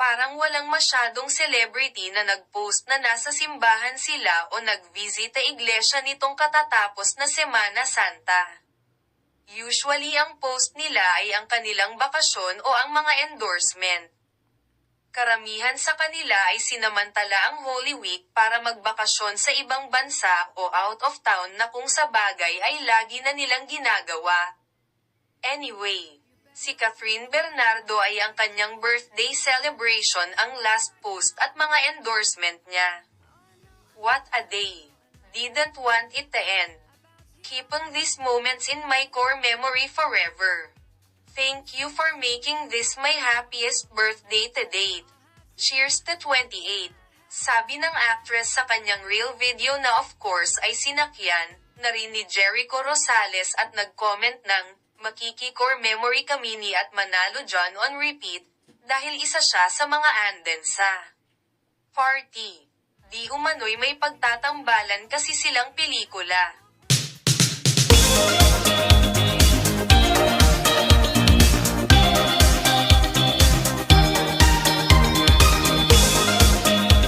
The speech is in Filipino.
Parang walang masyadong celebrity na nag-post na nasa simbahan sila o nag-visita iglesia nitong katatapos na Semana Santa. Usually ang post nila ay ang kanilang bakasyon o ang mga endorsement. Karamihan sa kanila ay sinamantala ang Holy Week para magbakasyon sa ibang bansa o out of town na kung sa bagay ay lagi na nilang ginagawa. Anyway, si Catherine Bernardo ay ang kanyang birthday celebration ang last post at mga endorsement niya. What a day! Didn't want it to end. Keeping these moments in my core memory forever. Thank you for making this my happiest birthday to date. Cheers to 28. Sabi ng actress sa kanyang reel video na of course ay sinakyan na rin ni Jericho Rosales at nag-comment ng, "Makiki-core memory kami ni at Manalo John on repeat," dahil isa siya sa mga anden sa party. Di umano'y may pagtatambalan kasi silang pelikula.